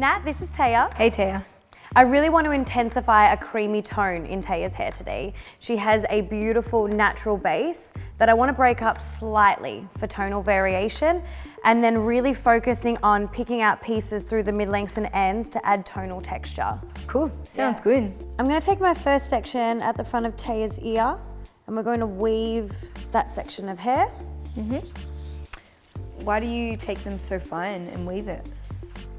Nat, this is Taya. Hey Taya. I really want to intensify a creamy tone in Taya's hair today. She has a beautiful natural base that I want to break up slightly for tonal variation, and then really focusing on picking out pieces through the mid-lengths and ends to add tonal texture. Cool, sounds good. I'm going to take my first section at the front of Taya's ear, and we're going to weave that section of hair. Why do you take them so fine and weave it?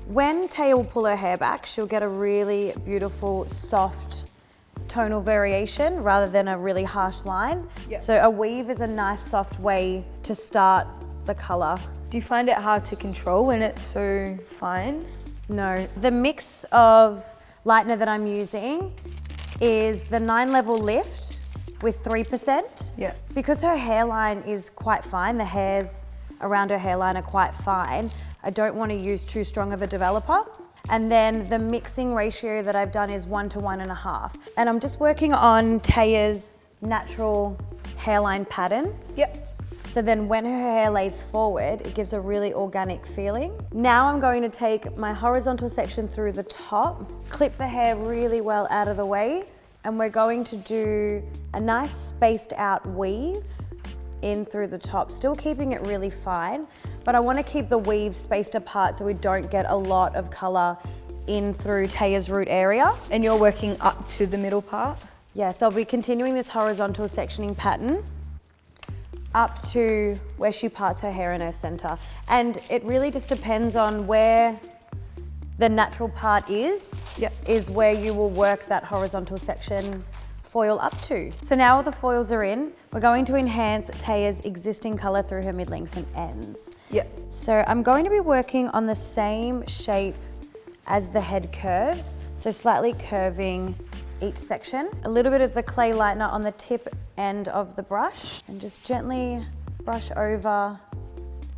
When Taya will pull her hair back, she'll get a really beautiful, soft tonal variation rather than a really harsh line. Yep. So a weave is a nice, soft way to start the color. Do you find it hard to control when it's so fine? No. The mix of lightener that I'm using is the 9-level lift with 3%. Yeah. Because her hairline is quite fine, the hairs around her hairline are quite fine, I don't want to use too strong of a developer. And then the mixing ratio that I've done is 1 to 1.5. And I'm just working on Taya's natural hairline pattern. Yep. So then when her hair lays forward, it gives a really organic feeling. Now I'm going to take my horizontal section through the top, clip the hair really well out of the way, and we're going to do a nice spaced out weave in through the top, still keeping it really fine, but I want to keep the weave spaced apart so we don't get a lot of color in through Taya's root area. And you're working up to the middle part? Yeah, so I'll be continuing this horizontal sectioning pattern up to where she parts her hair in her center. And it really just depends on where the natural part is, is where you will work that horizontal section foil up to. So now all the foils are in, we're going to enhance Taya's existing color through her mid-lengths and ends. Yep. So I'm going to be working on the same shape as the head curves, so slightly curving each section. A little bit of the clay lightener on the tip end of the brush, and just gently brush over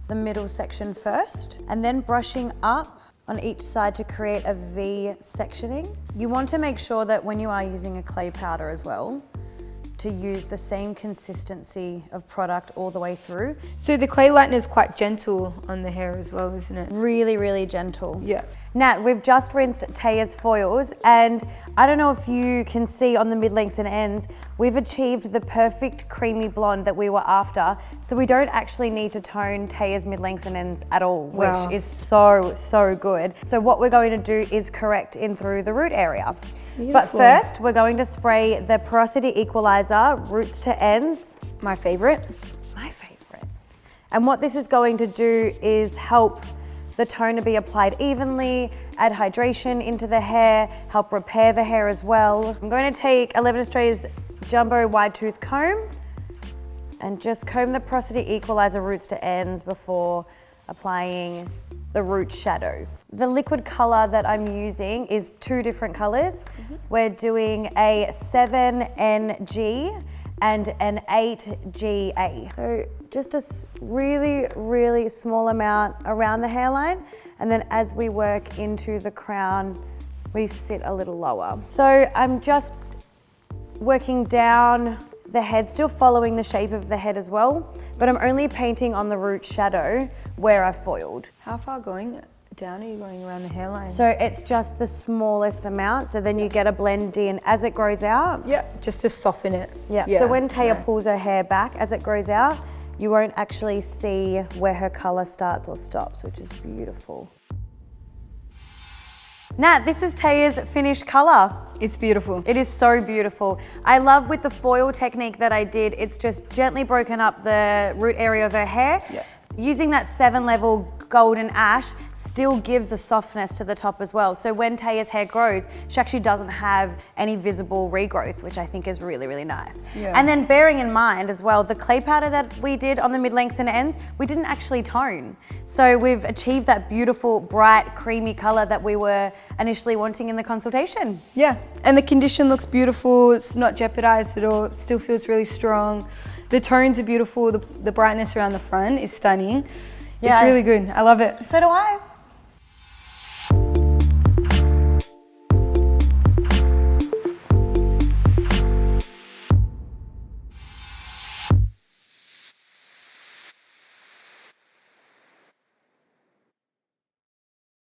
the middle section first, and then brushing up on each side to create a V sectioning. You want to make sure that when you are using a clay powder as well, to use the same consistency of product all the way through. So the clay lightener is quite gentle on the hair as well, isn't it? Really, really gentle. Yeah. Nat, we've just rinsed Taya's foils, and I don't know if you can see on the mid-lengths and ends, we've achieved the perfect creamy blonde that we were after, so we don't actually need to tone Taya's mid-lengths and ends at all, which is so, so good. So what we're going to do is correct in through the root area. Beautiful. But first, we're going to spray the porosity equalizer, roots to ends. My favorite. My favorite. And what this is going to do is help the tone to be applied evenly, add hydration into the hair, help repair the hair as well. I'm going to take 11 Australia's Jumbo Wide Tooth Comb and just comb the porosity equalizer roots to ends before applying the root shadow. The liquid color that I'm using is 2 different colors. We're doing a 7NG and an 8GA. So just a really, really small amount around the hairline, and then as we work into the crown, we sit a little lower. So I'm just working down the head, still following the shape of the head as well, but I'm only painting on the root shadow where I foiled. How far going down are you going around the hairline? So it's just the smallest amount, so then you get a blend in as it grows out. Yeah, just to soften it. Yeah, so when Taya pulls her hair back as it grows out, you won't actually see where her color starts or stops, which is beautiful. Nat, this is Taya's finished color. It's beautiful. It is so beautiful. I love with the foil technique that I did, it's just gently broken up the root area of her hair. Yeah. Using that 7-level golden ash still gives a softness to the top as well. So when Taya's hair grows, she actually doesn't have any visible regrowth, which I think is really, really nice. Yeah. And then bearing in mind as well, the clay powder that we did on the mid-lengths and ends, we didn't actually tone. So we've achieved that beautiful, bright, creamy color that we were initially wanting in the consultation. Yeah, and the condition looks beautiful. It's not jeopardized at all. It still feels really strong. The tones are beautiful. The brightness around the front is stunning. Yeah. It's really good. I love it. So do I.